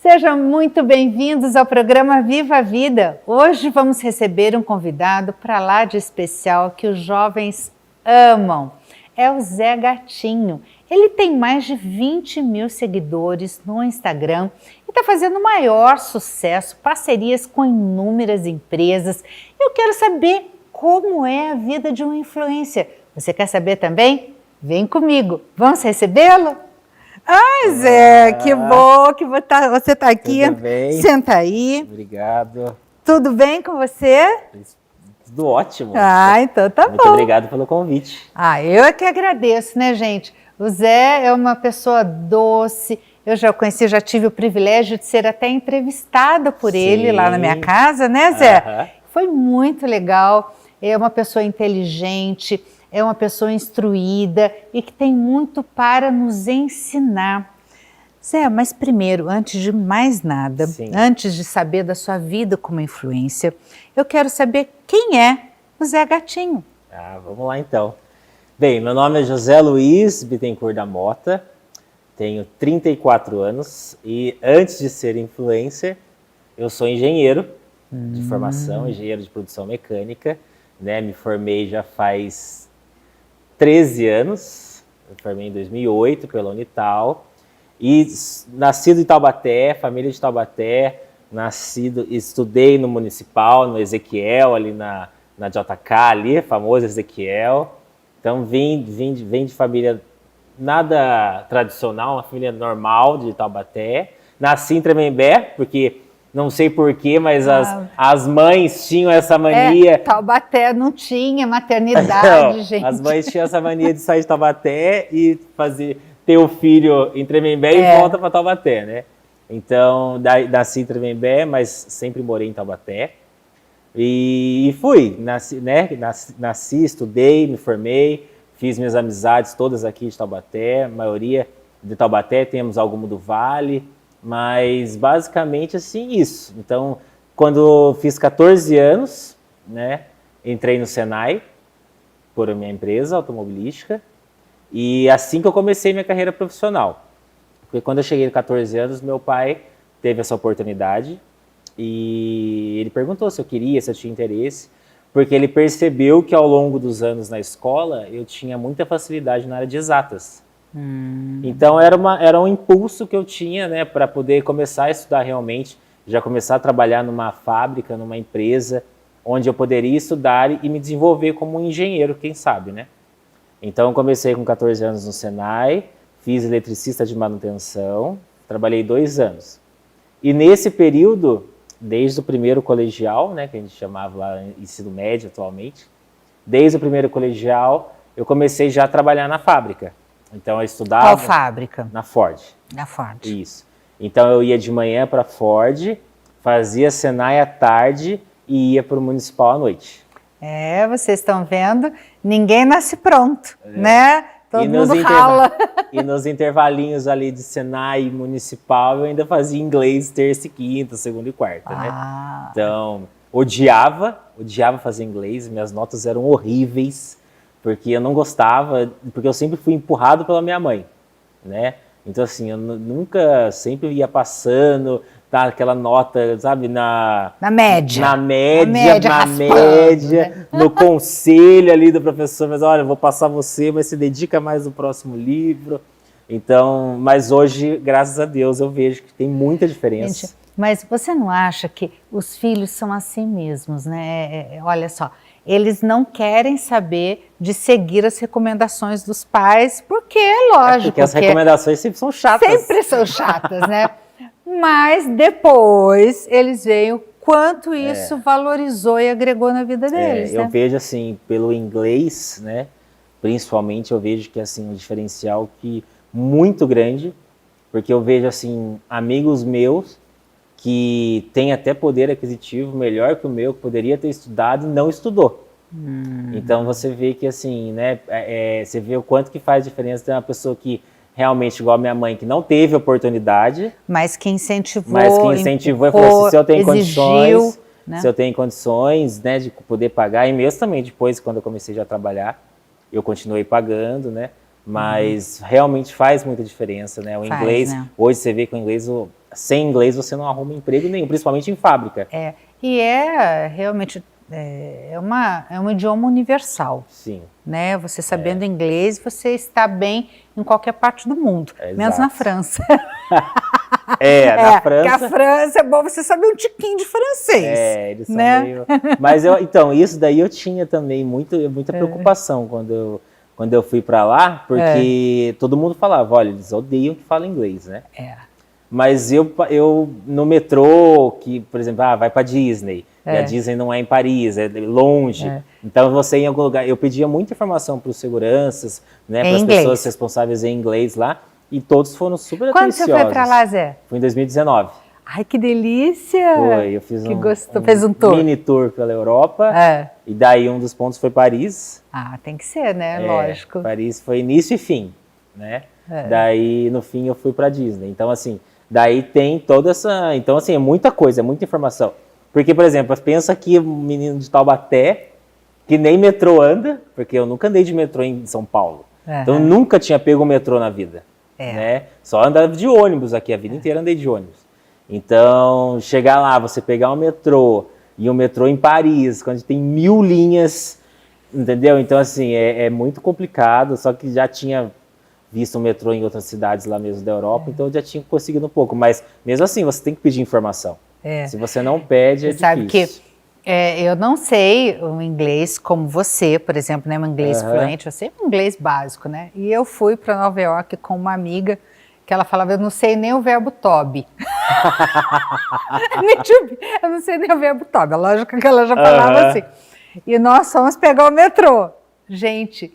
Sejam muito bem-vindos ao programa Viva a Vida. Hoje vamos receber um convidado para lá de especial que os jovens amam. É o Zé Gatinho. Ele tem mais de 20 mil seguidores no Instagram e está fazendo o maior sucesso, parcerias com inúmeras empresas. Eu quero saber como é a vida de um influencer. Você quer saber também? Vem comigo. Vamos recebê-lo? Ai, Zé, que bom que você está aqui. Tudo bem? Senta aí. Obrigado. Tudo bem com você? Tudo ótimo. Então tá bom. Muito obrigado pelo convite. Eu é que agradeço, né, gente? O Zé é uma pessoa doce. Eu já o conheci, já tive o privilégio de ser até entrevistada por ele lá na minha casa, né, Zé? Foi muito legal. É uma pessoa inteligente, é uma pessoa instruída e que tem muito para nos ensinar. Zé, mas primeiro, antes de mais nada, antes de saber da sua vida como influência, eu quero saber quem é o Zé Gatinho. Vamos lá então. Bem, meu nome é José Luiz Bittencourt da Mota, tenho 34 anos e antes de ser influencer, eu sou engenheiro de formação, engenheiro de produção mecânica, né? Me formei já faz 13 anos, eu formei em 2008 pela Unital e nascido em Taubaté, família de Taubaté, estudei no Municipal, no Ezequiel, ali na JK, ali, famoso Ezequiel. Então vim de família nada tradicional, uma família normal de Taubaté. Nasci em Tremembé, porque não sei porquê, mas as mães tinham essa mania. Taubaté não tinha maternidade, não, gente. As mães tinham essa mania de sair de Taubaté e ter o filho em Tremembé e volta para Taubaté, né? Então, nasci em Tremembé, mas sempre morei em Taubaté. E fui, nasci, estudei, me formei, fiz minhas amizades todas aqui de Taubaté, a maioria de Taubaté, temos alguma do Vale, mas basicamente assim, isso. Então, quando fiz 14 anos, né, entrei no Senai, por minha empresa automobilística, e assim que eu comecei minha carreira profissional. Porque quando eu cheguei com 14 anos, meu pai teve essa oportunidade e ele perguntou se eu queria, se eu tinha interesse, porque ele percebeu que ao longo dos anos na escola eu tinha muita facilidade na área de exatas. Então era um impulso que eu tinha, né, para poder começar a estudar realmente, já começar a trabalhar numa fábrica, numa empresa, onde eu poderia estudar e me desenvolver como um engenheiro, quem sabe, né? Então eu comecei com 14 anos no Senai, fiz eletricista de manutenção, trabalhei 2 anos. E nesse período, desde o primeiro colegial, né, que a gente chamava lá ensino médio atualmente, desde o primeiro colegial eu comecei já a trabalhar na fábrica. Então eu estudava... Qual fábrica? Na Ford. Na Ford. Isso. Então eu ia de manhã para a Ford, fazia Senai à tarde e ia para o Municipal à noite. Vocês estão vendo, ninguém nasce pronto, né? Todo mundo rala. E nos intervalinhos ali de Senai Municipal, eu ainda fazia inglês terça e quinta, segunda e quarta, né? Então, odiava fazer inglês, minhas notas eram horríveis, porque eu não gostava, porque eu sempre fui empurrado pela minha mãe, né? Então, assim, eu sempre ia passando, tá, aquela nota, sabe, na média, no conselho ali do professor, mas olha, eu vou passar você, mas se dedica mais no próximo livro. Então, mas hoje, graças a Deus, eu vejo que tem muita diferença. Gente, mas você não acha que os filhos são assim mesmos, né? Olha só, eles não querem saber de seguir as recomendações dos pais, porque é lógico. Porque as recomendações sempre são chatas. Sempre são chatas, né? Mas depois eles veem o quanto isso valorizou e agregou na vida deles. Eu vejo assim, pelo inglês, né? Principalmente eu vejo que assim, um diferencial muito grande, porque eu vejo assim, amigos meus que têm até poder aquisitivo melhor que o meu, que poderia ter estudado e não estudou. Então você vê que assim, né? Você vê o quanto que faz diferença ter uma pessoa que realmente, igual a minha mãe, que não teve oportunidade. Mas que incentivou e falou assim, se eu tenho condições, né? Se eu tenho condições, né, de poder pagar, e mesmo também depois, quando eu comecei já a trabalhar, eu continuei pagando, né? mas realmente faz muita diferença, né? O inglês, né? hoje você vê que o inglês, sem inglês você não arruma emprego nenhum, principalmente em fábrica. E realmente é um idioma universal. Sim. Né? Você sabendo inglês, você está bem em qualquer parte do mundo, menos na França. Na França. Porque a França é bom você saber um tiquinho de francês. Eles são né? meio... Mas então, isso daí eu tinha também muita preocupação quando eu fui para lá, porque todo mundo falava, olha, eles odeiam que fala inglês, né? Mas eu no metrô, que, por exemplo, vai para Disney, e a Disney não é em Paris, é longe. Então você em algum lugar, eu pedia muita informação para os seguranças, né, para as pessoas responsáveis em inglês lá, e todos foram super atenciosos. Quando você foi para lá, Zé? Foi em 2019. Ai, que delícia! Foi, eu fiz fez um tour. Mini tour pela Europa, e daí um dos pontos foi Paris. Tem que ser, né? Lógico. Paris foi início e fim, né? Daí, no fim, eu fui para Disney. Então, assim, daí tem toda essa... Então, assim, é muita coisa, é muita informação. Porque, por exemplo, pensa que o menino de Taubaté, que nem metrô anda, porque eu nunca andei de metrô em São Paulo. Então, eu nunca tinha pego o metrô na vida. Né? Só andava de ônibus aqui, a vida inteira andei de ônibus. Então, chegar lá, você pegar o metrô, e o metrô em Paris, quando tem 1000 linhas, entendeu? Então, assim, é muito complicado, só que já tinha visto o metrô em outras cidades lá mesmo da Europa, então eu já tinha conseguido um pouco. Mas, mesmo assim, você tem que pedir informação. Se você não pede, é sabe difícil. Que eu não sei o inglês como você, por exemplo, né, um inglês fluente, eu sei um inglês básico, né? E eu fui para Nova York com uma amiga que ela falava, eu não sei nem o verbo to be. Eu não sei nem o verbo to be, a lógica que ela já falava assim. E nós fomos pegar o metrô. Gente,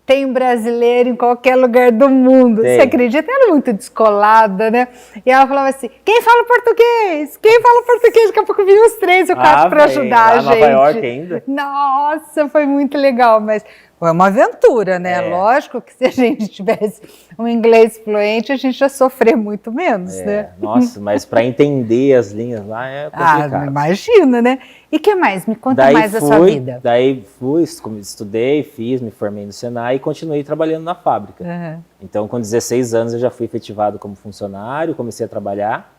tem brasileiro em qualquer lugar do mundo. Você acredita? Ela é muito descolada, né? E ela falava assim, quem fala português? Quem fala português? Daqui a pouco vinham uns 3 ou 4 para ajudar a gente. Nova York ainda? Nossa, foi muito legal, mas foi uma aventura, né? Lógico que se a gente tivesse um inglês fluente, a gente ia sofrer muito menos, né? Nossa, mas para entender as linhas lá é complicado. Imagina, né? E o que mais? Me conta mais da sua vida. Daí estudei, me formei no Senai e continuei trabalhando na fábrica. Então, com 16 anos, eu já fui efetivado como funcionário, comecei a trabalhar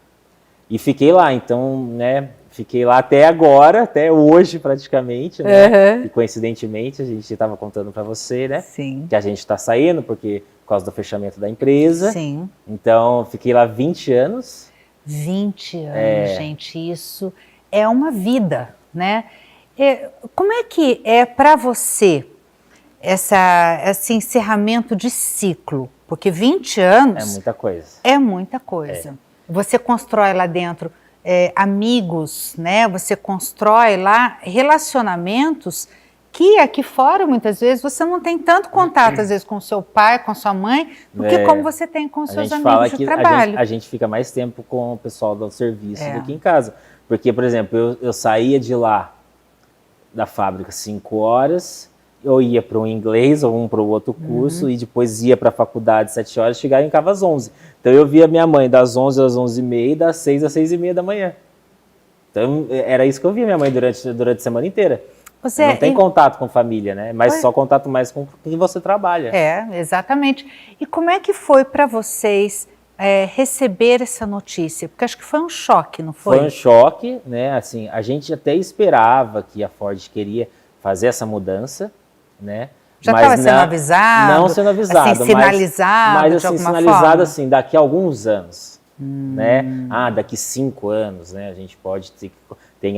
e fiquei lá. Então, né, fiquei lá até agora, até hoje praticamente, né? E coincidentemente, a gente estava contando para você, né? Sim. Que a gente está saindo por causa do fechamento da empresa. Sim. Então, fiquei lá 20 anos. 20 anos, gente, isso é uma vida, né? Como é que é para você esse encerramento de ciclo? Porque 20 anos... É muita coisa. É muita coisa. Você constrói lá dentro amigos, né? Você constrói lá relacionamentos que aqui fora, muitas vezes, você não tem tanto contato, às vezes, com seu pai, com sua mãe, do que como você tem com seus amigos de trabalho. A gente fica mais tempo com o pessoal do serviço do que em casa. Porque, por exemplo, eu saía de lá, da fábrica, 5 horas, eu ia para um inglês ou para o outro curso e depois ia para a faculdade 7 horas, chegava em casa às 11. Então eu via minha mãe das 11 às 11h30 e das 6 às 6h30 da manhã. Então era isso que eu via minha mãe durante a semana inteira. Não tem contato com família, né? Mas só contato mais com quem você trabalha. Exatamente. E como é que foi para vocês receber essa notícia? Porque acho que foi um choque, não foi? Foi um choque, né? Assim, a gente até esperava que a Ford queria fazer essa mudança, né? Já estava sendo avisado? Não sendo avisado, assim, sinalizado mas de assim, alguma sinalizado forma? assim, daqui a alguns anos, né? Daqui 5 anos, né? A gente pode ter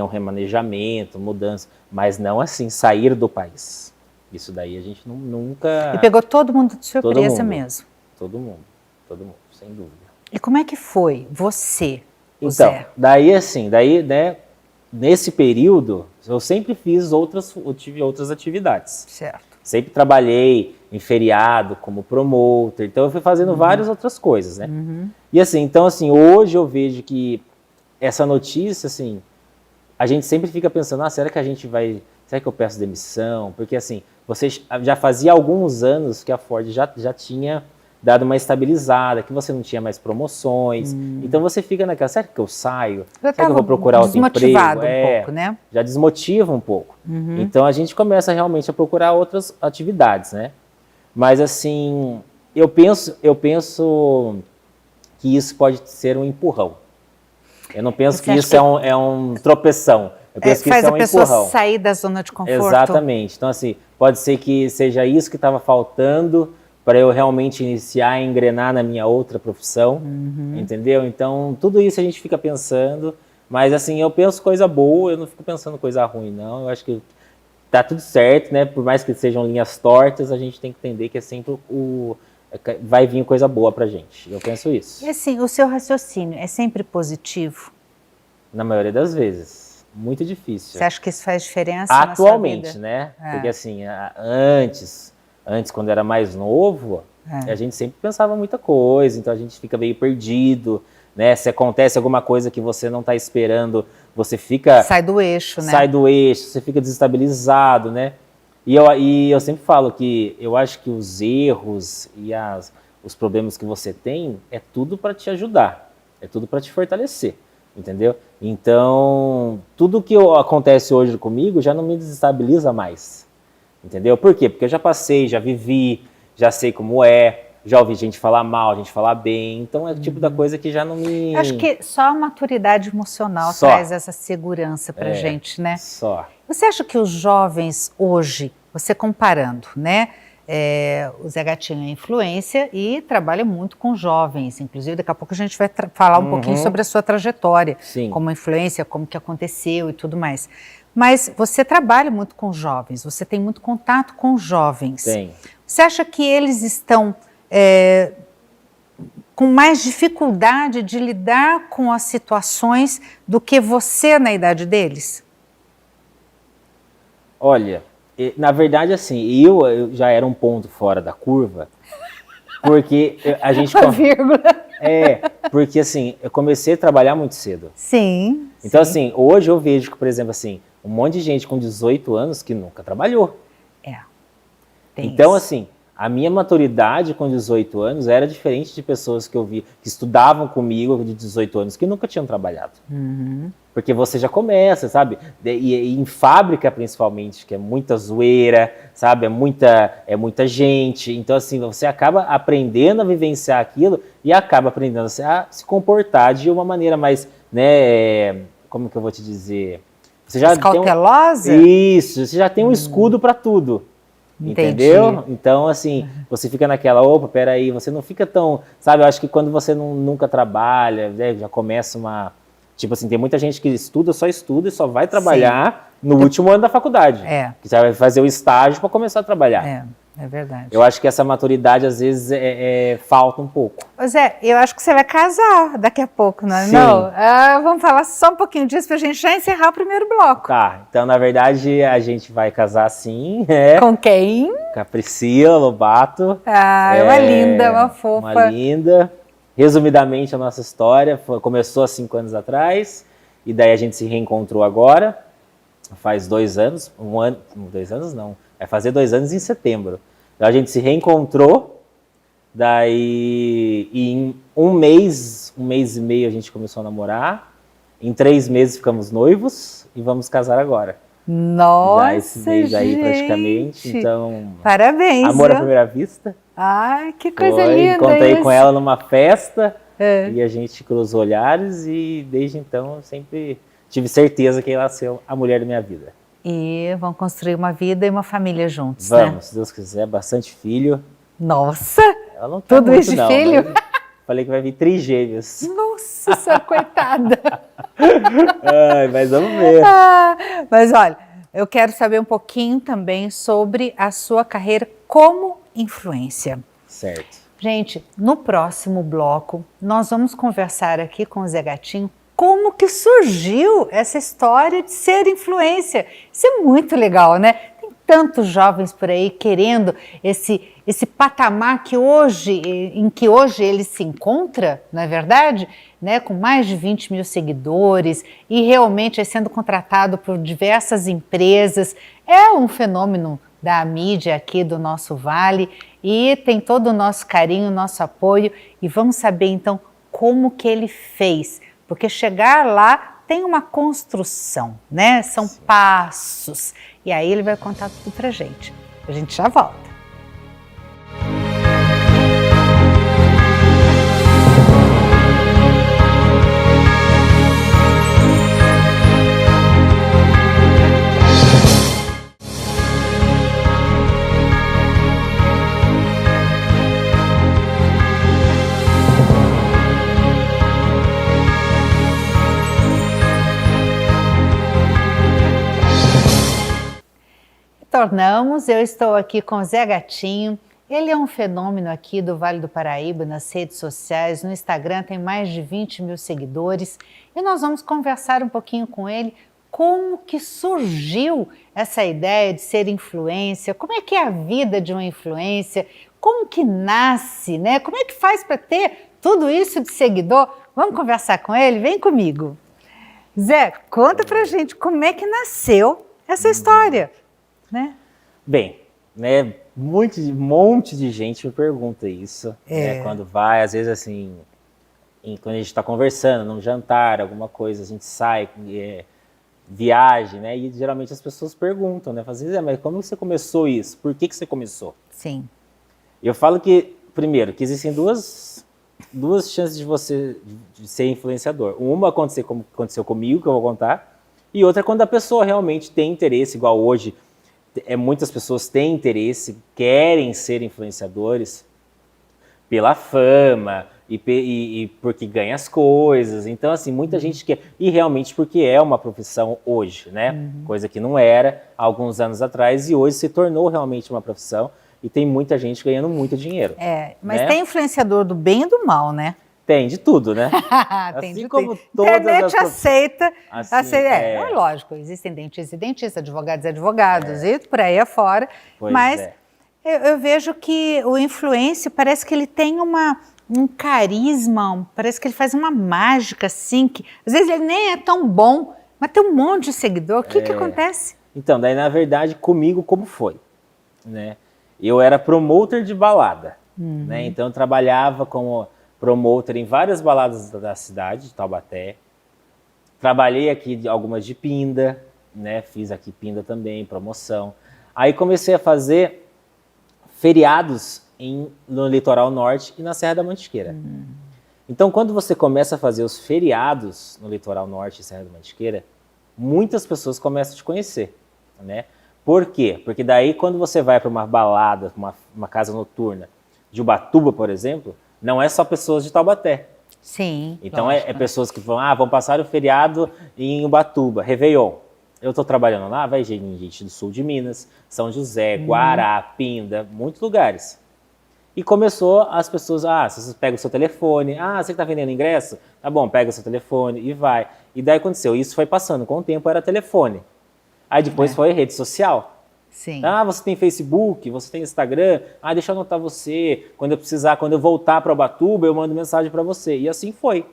um remanejamento, mudança, mas não assim, sair do país. Isso daí a gente nunca... E pegou todo mundo de surpresa mesmo? Todo mundo, sem dúvida. E como é que foi você, então, Zé? Daí assim, né, nesse período, eu sempre tive outras atividades. Certo. Sempre trabalhei em feriado como promotor, então eu fui fazendo várias outras coisas, né? E assim, então assim, hoje eu vejo que essa notícia, assim, a gente sempre fica pensando, será que será que eu peço demissão? Porque assim, você já fazia alguns anos que a Ford já tinha dado uma estabilizada, que você não tinha mais promoções, então você fica naquela, será que eu saio? Será que eu vou procurar outro emprego? Desmotivado um pouco, né? Já desmotiva um pouco. Então a gente começa realmente a procurar outras atividades, né? Mas assim, eu penso que isso pode ser um empurrão. Eu não penso que isso é um tropeção. Eu penso que faz isso é um a pessoa empurrão. sair da zona de conforto. Exatamente. Então, assim, pode ser que seja isso que estava faltando para eu realmente iniciar e engrenar na minha outra profissão, entendeu? Então, tudo isso a gente fica pensando, mas assim, eu penso coisa boa, eu não fico pensando coisa ruim, não. Eu acho que tá tudo certo, né? Por mais que sejam linhas tortas, a gente tem que entender que é sempre vai vir coisa boa pra gente. Eu penso isso. E assim, o seu raciocínio é sempre positivo? Na maioria das vezes. Muito difícil. Você acha que isso faz diferença atualmente, na sua vida? né? Porque assim, antes, quando era mais novo, a gente sempre pensava muita coisa, então a gente fica meio perdido, né? Se acontece alguma coisa que você não está esperando, você fica... Sai do eixo, né? Sai do eixo, você fica desestabilizado, né? E eu sempre falo que eu acho que os erros e os problemas que você tem é tudo para te ajudar, é tudo para te fortalecer, entendeu? Então, tudo que acontece hoje comigo já não me desestabiliza mais, entendeu? Por quê? Porque eu já passei, já vivi, já sei como já ouvi gente falar mal, gente falar bem, então é o tipo da coisa que já não me... Eu acho que só a maturidade emocional traz essa segurança pra gente, né? Só. Você acha que os jovens hoje, você comparando, né? O Zé Gatinho é influência e trabalha muito com jovens, inclusive daqui a pouco a gente vai falar um pouquinho sobre a sua trajetória, como influência, como que aconteceu e tudo mais. Mas você trabalha muito com jovens, você tem muito contato com jovens. Tem. Você acha que eles estão com mais dificuldade de lidar com as situações do que você na idade deles? Olha, na verdade, assim, eu já era um ponto fora da curva, porque a gente... Uma vírgula. Porque assim, eu comecei a trabalhar muito cedo. Sim. Então, assim, hoje eu vejo que, por exemplo, assim, um monte de gente com 18 anos que nunca trabalhou. Então, assim, a minha maturidade com 18 anos era diferente de pessoas que eu vi, que estudavam comigo de 18 anos, que nunca tinham trabalhado. Porque você já começa, sabe? E em fábrica, principalmente, que é muita zoeira, sabe? É muita gente. Então, assim, você acaba aprendendo a vivenciar aquilo e acaba aprendendo a se comportar de uma maneira mais, né? Como que eu vou te dizer? Você já cautelosa? Isso, você já tem um escudo para tudo. Entendi. Entendeu? Então, assim, você fica naquela, opa, peraí, você não fica tão... Sabe, eu acho que quando você nunca trabalha, né, já começa uma... Tipo assim, tem muita gente que só estuda e só vai trabalhar no último ano da faculdade. Que já vai fazer o estágio para começar a trabalhar. É verdade. Eu acho que essa maturidade, às vezes, falta um pouco. Zé, eu acho que você vai casar daqui a pouco, não é? Sim. Não? Vamos falar só um pouquinho disso para a gente já encerrar o primeiro bloco. Tá, então, na verdade, a gente vai casar sim, né? Com quem? Com a Priscila Lobato. Uma linda, uma fofa. Uma linda. Resumidamente, a nossa história começou há 5 anos atrás, e daí a gente se reencontrou agora, faz 2 anos, 2 anos não, vai fazer 2 anos em setembro. Então a gente se reencontrou, daí em um mês e meio a gente começou a namorar, em 3 meses ficamos noivos e vamos casar agora. Nossa, já esse mês aí praticamente, então... Parabéns, amor à primeira vista. Ai, que coisa linda. Encontrei com ela numa festa e a gente cruzou olhares e desde então eu sempre tive certeza que ela ia ser a mulher da minha vida. E vão construir uma vida e uma família juntos, Vamos, né? se Deus quiser, bastante filho. Nossa! Ela não quer tudo muito, isso de não, filho? Falei que vai vir trigêmeos. Nossa, sua coitada! Mas vamos ver. Mas olha, eu quero saber um pouquinho também sobre a sua carreira como influência. Certo. Gente, no próximo bloco, nós vamos conversar aqui com o Zé Gatinho como que surgiu essa história de ser influência. Isso é muito legal, né? Tem tantos jovens por aí querendo esse patamar em que hoje ele se encontra, não é verdade? Né? Com mais de 20 mil seguidores e realmente sendo contratado por diversas empresas. É um fenômeno da mídia aqui do nosso Vale e tem todo o nosso carinho, nosso apoio, e vamos saber então como que ele fez, porque chegar lá tem uma construção, né? São passos, e aí ele vai contar tudo pra gente. A gente já volta. retornamos. Eu estou aqui com o Zé Gatinho. Ele é um fenômeno aqui do Vale do Paraíba, nas redes sociais, no Instagram tem mais de 20 mil seguidores. E nós vamos conversar um pouquinho com ele como que surgiu essa ideia de ser influência, como é que é a vida de uma influência, como que nasce, né? Como é que faz para ter tudo isso de seguidor? Vamos conversar com ele? Vem comigo. Zé, conta pra gente como é que nasceu essa história, né? Bem, né, um monte de gente me pergunta isso, né, quando vai, às vezes assim, quando a gente está conversando, num jantar, alguma coisa, a gente sai, viagem, né, e geralmente as pessoas perguntam, né, fazem, Zé, mas como você começou isso? Por que você começou? Sim. Eu falo que, primeiro, que existem duas chances de você de ser influenciador. Uma aconteceu comigo, que eu vou contar, e outra é quando a pessoa realmente tem interesse, igual hoje, muitas pessoas têm interesse, querem ser influenciadores pela fama e porque ganha as coisas. Então, assim, muita gente quer. E realmente porque é uma profissão hoje, né? Coisa que não era há alguns anos atrás e hoje se tornou realmente uma profissão e tem muita gente ganhando muito dinheiro. Mas né? tem influenciador do bem e do mal, né? Tem de tudo, né? Tem assim de como tudo. todas Internet as aceita. assim, É lógico, existem dentistas e dentistas, advogados e advogados, e por aí afora. Pois Mas é. eu vejo que o influencer parece que ele tem um carisma, parece que ele faz uma mágica assim, que às vezes ele nem é tão bom, mas tem um monte de seguidor. O que acontece? Então, daí na verdade comigo como foi, né? Eu era promoter de balada, né? Então eu trabalhava como promoter em várias baladas da cidade de Taubaté. Trabalhei aqui algumas de Pinda, né? Fiz aqui Pinda também, promoção. Aí comecei a fazer feriados no litoral norte e na Serra da Mantiqueira. Então, quando você começa a fazer os feriados no litoral norte e Serra da Mantiqueira, muitas pessoas começam a te conhecer, né? Por quê? Porque daí, quando você vai para uma balada, uma casa noturna de Ubatuba, por exemplo, não é só pessoas de Taubaté. Sim. Então, é pessoas que vão passar o feriado em Ubatuba, Réveillon. Eu estou trabalhando lá, vai gente do sul de Minas, São José, Guará, Pinda, muitos lugares. E começou as pessoas, você pega o seu telefone, você está vendendo ingresso? Tá bom, pega o seu telefone e vai. E daí aconteceu, isso foi passando, com o tempo era telefone. Aí depois foi rede social. Sim. Você tem Facebook, você tem Instagram, deixa eu anotar você, quando eu precisar, quando eu voltar para Ubatuba, eu mando mensagem para você. E assim foi.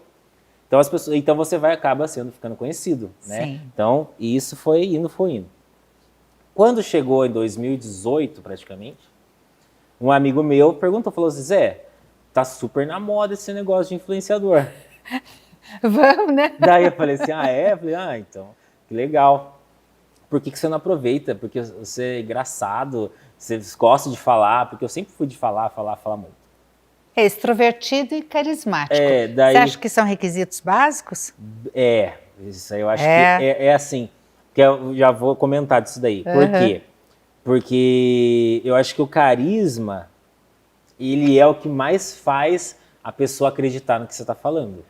Então você acaba ficando conhecido, né? Sim. Então, isso foi indo. Quando chegou em 2018, praticamente, um amigo meu falou assim, Zé, tá super na moda esse negócio de influenciador. Vamos, né? Daí eu falei assim, Eu falei, então, que legal. Por que você não aproveita? Porque você é engraçado, você gosta de falar, porque eu sempre fui de falar muito. É extrovertido e carismático. Daí, você acha que são requisitos básicos? Isso aí eu acho que é assim, que eu já vou comentar disso daí. Por quê? Porque eu acho que o carisma, ele é o que mais faz a pessoa acreditar no que você está falando.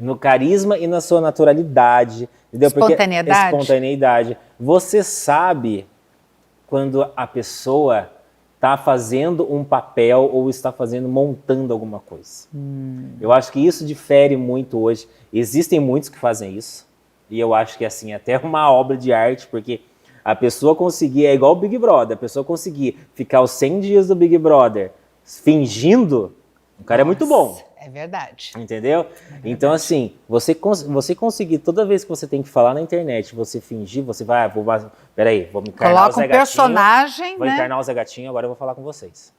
No carisma e na sua naturalidade. Entendeu? Espontaneidade. Porque espontaneidade. Você sabe quando a pessoa está fazendo um papel ou está montando alguma coisa. Eu acho que isso difere muito hoje. Existem muitos que fazem isso. E eu acho que assim, até uma obra de arte, porque a pessoa conseguir, é igual o Big Brother, a pessoa conseguir ficar os 100 dias do Big Brother fingindo, o cara é muito bom. É verdade. Entendeu? Então, assim, você conseguir, toda vez que você tem que falar na internet, você fingir, você vai, peraí, vou me encarnar o Zé Gatinho. Coloca um personagem, vou encarnar o Zé Gatinho, agora eu vou falar com vocês.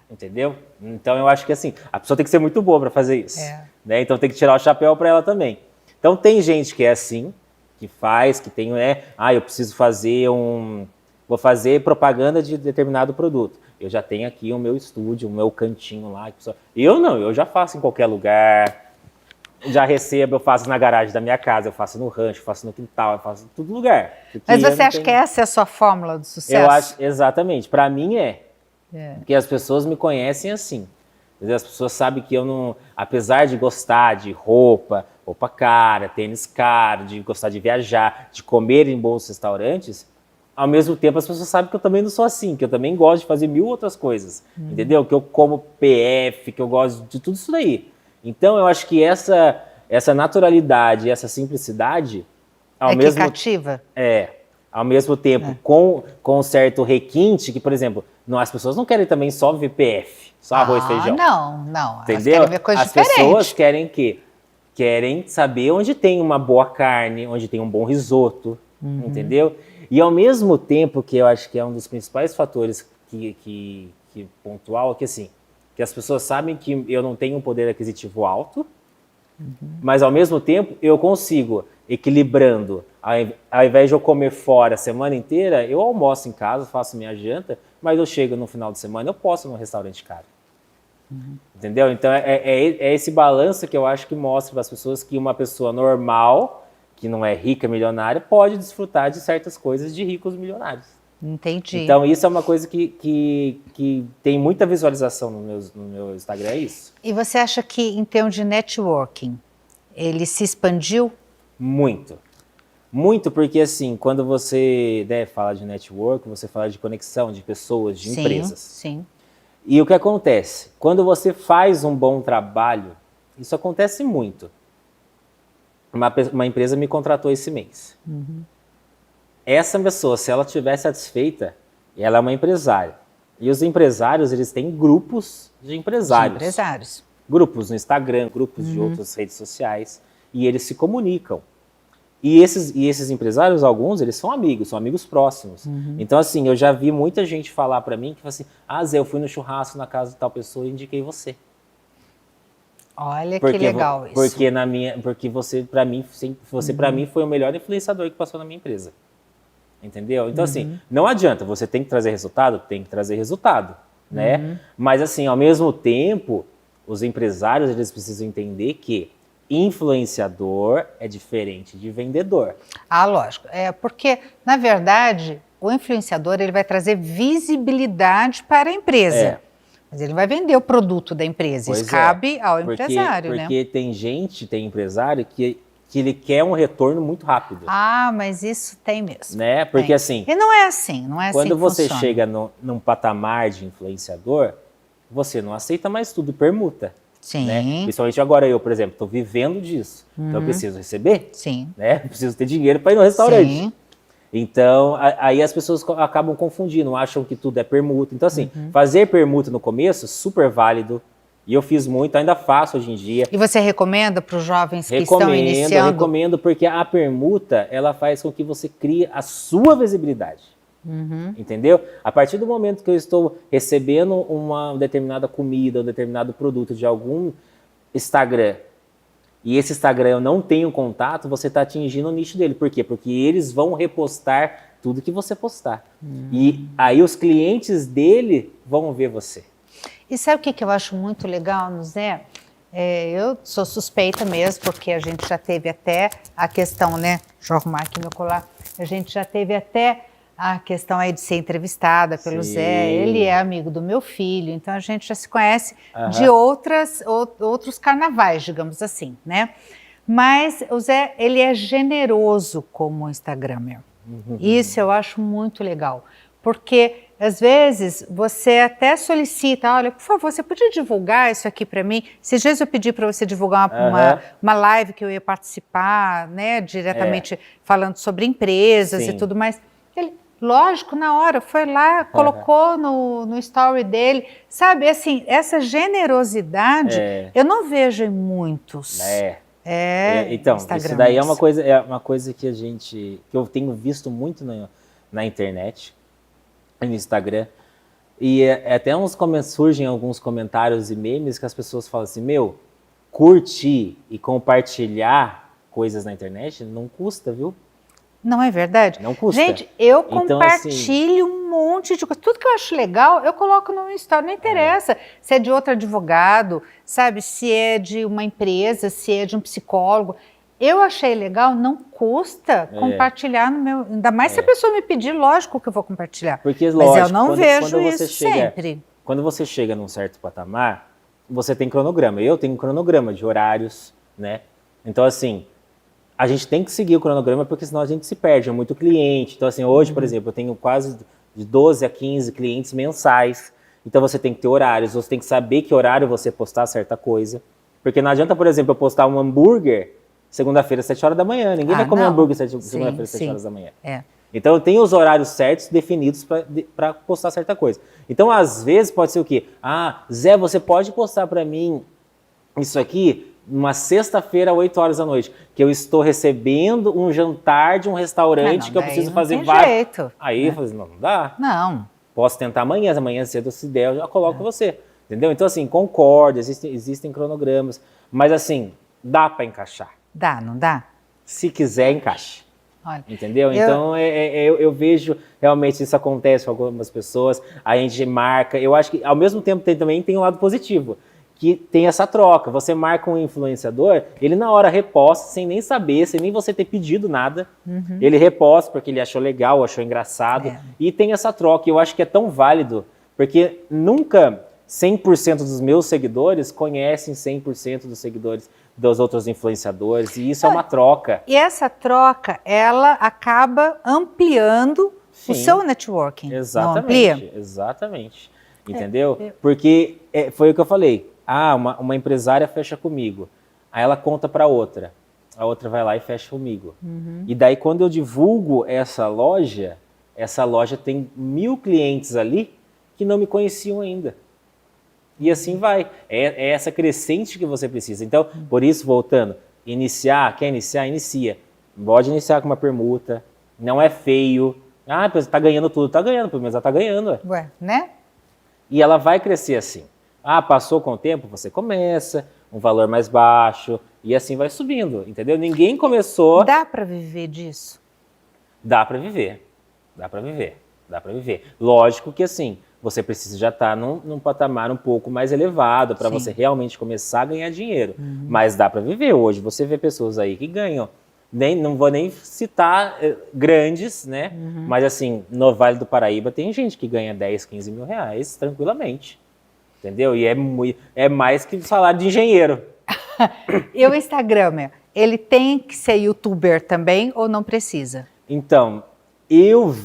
Entendeu? Então, eu acho que assim, a pessoa tem que ser muito boa para fazer isso. Né? Então, tem que tirar o chapéu para ela também. Então, tem gente que é assim, que faz, que tem, eu preciso vou fazer propaganda de determinado produto. Eu já tenho aqui o meu estúdio, o meu cantinho lá. Eu não, eu já faço em qualquer lugar. Já recebo, eu faço na garagem da minha casa, eu faço no rancho, eu faço no quintal, eu faço em todo lugar. Mas você acha que essa é a sua fórmula do sucesso? Eu acho, exatamente. Para mim Porque as pessoas me conhecem assim. As pessoas sabem que eu não, apesar de gostar de roupa cara, tênis caro, de gostar de viajar, de comer em bons restaurantes, ao mesmo tempo as pessoas sabem que eu também não sou assim, que eu também gosto de fazer 1000 outras coisas, entendeu? Que eu como PF, que eu gosto de tudo isso daí. Então eu acho que essa naturalidade, essa simplicidade, Que cativa. Ao mesmo tempo com um certo requinte, que, por exemplo, as pessoas não querem também só ver PF, só arroz e feijão. Não. Entendeu? Elas querem ver coisa diferente. As pessoas querem o quê? Querem saber onde tem uma boa carne, onde tem um bom risoto, entendeu? E ao mesmo tempo que eu acho que é um dos principais fatores que pontual, que assim, que as pessoas sabem que eu não tenho um poder aquisitivo alto, mas ao mesmo tempo eu consigo, equilibrando, ao invés de eu comer fora a semana inteira, eu almoço em casa, faço minha janta, mas eu chego no final de semana, eu posso ir num restaurante caro. Entendeu? Então é esse balanço que eu acho que mostra para as pessoas que uma pessoa normal, que não é rica, milionária, pode desfrutar de certas coisas de ricos milionários. Entendi. Então isso é uma coisa que tem muita visualização no meu Instagram, é isso. E você acha que em termos de networking, ele se expandiu? Muito. Muito, porque assim, quando você fala de network, você fala de conexão de pessoas, de empresas. Sim. E o que acontece? Quando você faz um bom trabalho, isso acontece muito. Uma empresa me contratou esse mês. Essa pessoa, se ela estiver satisfeita, ela é uma empresária. E os empresários, eles têm grupos de empresários. Grupos no Instagram, grupos de outras redes sociais. E eles se comunicam. E esses empresários, alguns, eles são amigos próximos. Então, assim, eu já vi muita gente falar pra mim que fala assim, Zé, eu fui no churrasco na casa de tal pessoa e indiquei você. Olha que legal isso. Porque você, pra mim, foi o melhor influenciador que passou na minha empresa. Entendeu? Então, assim, não adianta, você tem que trazer resultado? Tem que trazer resultado, né? Mas, assim, ao mesmo tempo, os empresários, eles precisam entender que influenciador é diferente de vendedor. Lógico. Porque, na verdade, o influenciador ele vai trazer visibilidade para a empresa. Mas ele vai vender o produto da empresa. Isso cabe ao empresário, né? Porque tem empresário que ele quer um retorno muito rápido. Mas isso tem mesmo. Né? Porque assim... E não é assim, não é assim quando você funciona. chega num patamar de influenciador, você não aceita mais tudo, permuta. Sim. Né? Principalmente agora eu, por exemplo, estou vivendo disso. Então eu preciso receber. Sim. Né? Preciso ter dinheiro para ir no restaurante. Sim. Então, aí as pessoas acabam confundindo, acham que tudo é permuta. Então, assim, fazer permuta no começo, super válido. E eu fiz muito, ainda faço hoje em dia. E você recomenda para os jovens que estão iniciando? Recomendo, porque a permuta, ela faz com que você crie a sua visibilidade. Entendeu? A partir do momento que eu estou recebendo uma determinada comida, um determinado produto de algum Instagram, e esse Instagram eu não tenho contato, você está atingindo o nicho dele. Por quê? Porque eles vão repostar tudo que você postar. E aí os clientes dele vão ver você. E sabe o que eu acho muito legal no Zé? Eu sou suspeita mesmo, porque a gente já teve até a questão, né? Deixa eu arrumar aqui meu colar. A gente já teve até a questão aí de ser entrevistada pelo Zé. Ele é amigo do meu filho, então a gente já se conhece de outros carnavais, digamos assim, né? Mas o Zé, ele é generoso como Instagramer. Isso eu acho muito legal, porque às vezes você até solicita, olha, por favor, você podia divulgar isso aqui para mim? Esses dias eu pedi para você divulgar uma live que eu ia participar, né, diretamente falando sobre empresas e tudo mais. Ele, lógico, na hora, foi lá, colocou no story dele, sabe, assim, essa generosidade eu não vejo em muitos. Então, isso daí é uma coisa que eu tenho visto muito na internet, no Instagram, e até surgem alguns comentários e memes que as pessoas falam assim, curtir e compartilhar coisas na internet não custa, viu? Não é verdade? Não custa. Gente, eu então, compartilho um monte de coisa. Tudo que eu acho legal, eu coloco no story. Não interessa se é de outro advogado, sabe? Se é de uma empresa, se é de um psicólogo. Eu achei legal, não custa compartilhar no meu... Ainda mais se a pessoa me pedir, lógico que eu vou compartilhar. Porque, mas lógico, eu não vejo isso sempre. Quando você chega num certo patamar, você tem cronograma. Eu tenho cronograma de horários, né? Então, assim, a gente tem que seguir o cronograma, porque senão a gente se perde, é muito cliente. Então, assim, hoje, por exemplo, eu tenho quase de 12 a 15 clientes mensais. Então, você tem que ter horários, você tem que saber que horário você postar certa coisa. Porque não adianta, por exemplo, eu postar um hambúrguer segunda-feira, às 7 horas da manhã. Ninguém vai comer hambúrguer segunda-feira, às 7 horas da manhã. Então, eu tenho os horários certos, definidos para postar certa coisa. Então, às vezes, pode ser o quê? Ah, Zé, você pode postar para mim isso aqui numa sexta-feira, 8 horas da noite, que eu estou recebendo um jantar de um restaurante que eu preciso fazer vários. Aí eu falei assim, não dá. Não. Posso tentar amanhã cedo, se der, eu já coloco você. Entendeu? Então, assim, concordo, existem cronogramas, mas assim, dá para encaixar. Dá, não dá? Se quiser, encaixe. Olha, entendeu? Então, eu vejo realmente isso acontece com algumas pessoas, a gente marca, eu acho que ao mesmo tempo também tem um lado positivo, que tem essa troca. Você marca um influenciador, ele na hora reposta, sem nem saber, sem nem você ter pedido nada. Ele reposta porque ele achou legal, achou engraçado. E tem essa troca. E eu acho que é tão válido, porque nunca 100% dos meus seguidores conhecem 100% dos seguidores dos outros influenciadores. E isso é uma troca. E essa troca, ela acaba ampliando o seu networking. Exatamente. Não amplia? Exatamente. Entendeu? Porque foi o que eu falei. Ah, uma empresária fecha comigo. Aí ela conta para outra. A outra vai lá e fecha comigo. E daí, quando eu divulgo essa loja tem 1000 clientes ali que não me conheciam ainda. E assim vai. É essa crescente que você precisa. Então, por isso, voltando, quer iniciar? Inicia. Pode iniciar com uma permuta. Não é feio. Ah, tá ganhando tudo. Tá ganhando, pelo menos ela tá ganhando. Ué, né? E ela vai crescer assim. Ah, passou com o tempo, você começa, um valor mais baixo, e assim vai subindo, entendeu? Ninguém começou... Dá para viver disso? Dá para viver, dá para viver, dá para viver. Lógico que assim, você precisa já estar num patamar um pouco mais elevado para você realmente começar a ganhar dinheiro. Mas dá para viver. Hoje você vê pessoas aí que ganham, não vou nem citar grandes, né? Mas assim, no Vale do Paraíba tem gente que ganha 10, 15 mil reais tranquilamente. Entendeu? E é mais que salário de engenheiro. E o Instagram, ele tem que ser youtuber também ou não precisa? Então, eu,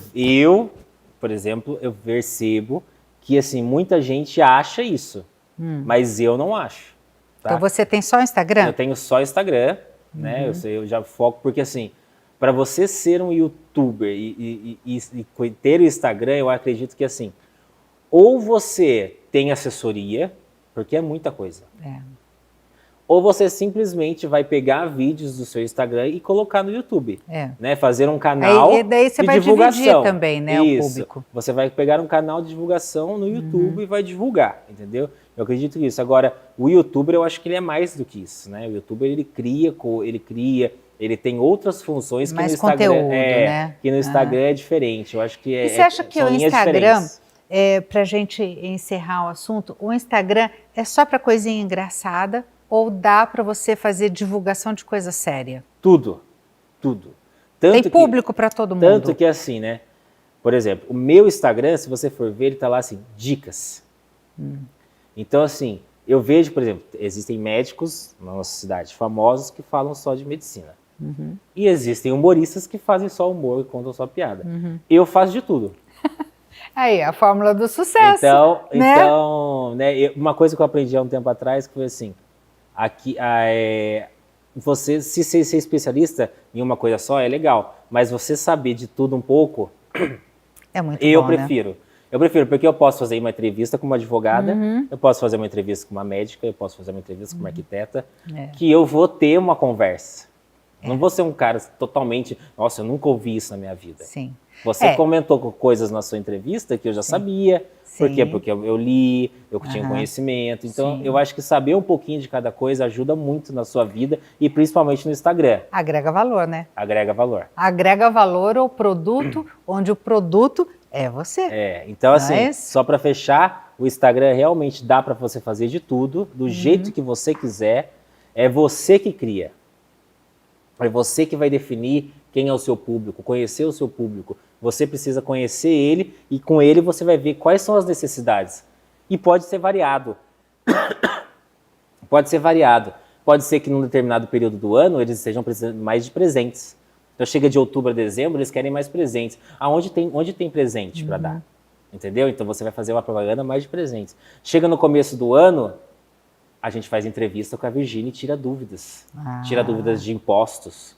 por exemplo, eu percebo que assim, muita gente acha isso, mas eu não acho. Tá? Então você tem só Instagram? Eu tenho só Instagram, né? Eu já foco, porque assim, para você ser um youtuber e ter o Instagram, eu acredito que assim, ou você tem assessoria, porque é muita coisa. Ou você simplesmente vai pegar vídeos do seu Instagram e colocar no YouTube. Né? Fazer um canal e daí você de vai divulgação. Dividir também, né, Isso. o público. Você vai pegar um canal de divulgação no YouTube e vai divulgar, entendeu? Eu acredito nisso. Agora, o YouTuber, eu acho que ele é mais do que isso, né? O YouTuber, ele tem outras funções que no Instagram, conteúdo, né? Que no Instagram é diferente. Eu acho que E você acha que o Instagram, para a gente encerrar o assunto, o Instagram é só para coisinha engraçada ou dá para você fazer divulgação de coisa séria? Tudo. Tanto tem público para todo mundo. Tanto que assim, né? Por exemplo, o meu Instagram, se você for ver, ele tá lá assim, dicas. Então assim, eu vejo, por exemplo, existem médicos na nossa cidade famosos que falam só de medicina. E existem humoristas que fazem só humor e contam só piada. Eu faço de tudo. Aí, a fórmula do sucesso. Então, né, uma coisa que eu aprendi há um tempo atrás que foi assim, você se ser especialista em uma coisa só é legal, mas você saber de tudo um pouco, é muito eu bom, prefiro. Né? Eu prefiro, porque eu posso fazer uma entrevista com uma advogada, eu posso fazer uma entrevista com uma médica, eu posso fazer uma entrevista com uma arquiteta, que eu vou ter uma conversa. Não vou ser um cara totalmente, nossa, eu nunca ouvi isso na minha vida. Sim. Você comentou coisas na sua entrevista que eu já sabia. Por quê? Porque eu li, eu tinha conhecimento. Então, eu acho que saber um pouquinho de cada coisa ajuda muito na sua vida e principalmente no Instagram. Agrega valor, né? Agrega valor. Agrega valor ao produto, onde o produto é você. Então assim, só para fechar, o Instagram realmente dá para você fazer de tudo, do jeito que você quiser. É você que cria. É você que vai definir quem é o seu público, conhecer o seu público. Você precisa conhecer ele e com ele você vai ver quais são as necessidades. E pode ser variado. Pode ser variado. pode ser que num determinado período do ano eles estejam precisando mais de presentes. Então chega de outubro a dezembro, eles querem mais presentes. Onde tem presente para dar? Entendeu? Então você vai fazer uma propaganda mais de presentes. Chega no começo do ano, a gente faz entrevista com a Virgínia e tira dúvidas. Tira dúvidas de impostos.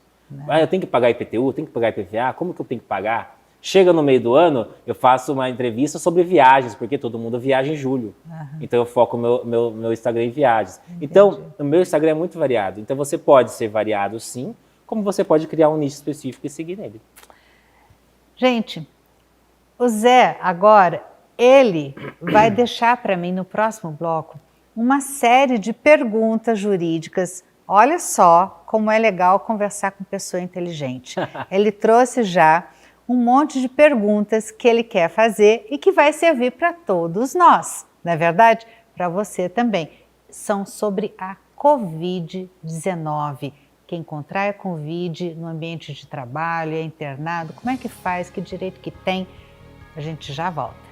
Eu tenho que pagar IPTU, eu tenho que pagar IPVA, como que eu tenho que pagar? Chega no meio do ano, eu faço uma entrevista sobre viagens, porque todo mundo viaja em julho. Então eu foco meu Instagram em viagens. Entendi. Então, o meu Instagram é muito variado. Então você pode ser variado sim, como você pode criar um nicho específico e seguir nele. Gente, o Zé agora, ele vai deixar para mim no próximo bloco uma série de perguntas jurídicas. Olha só como é legal conversar com pessoa inteligente. Ele trouxe já um monte de perguntas que ele quer fazer e que vai servir para todos nós, não é verdade? Para você também. São sobre a Covid-19. Quem contrai a Covid no ambiente de trabalho, é internado, como é que faz, que direito que tem? A gente já volta.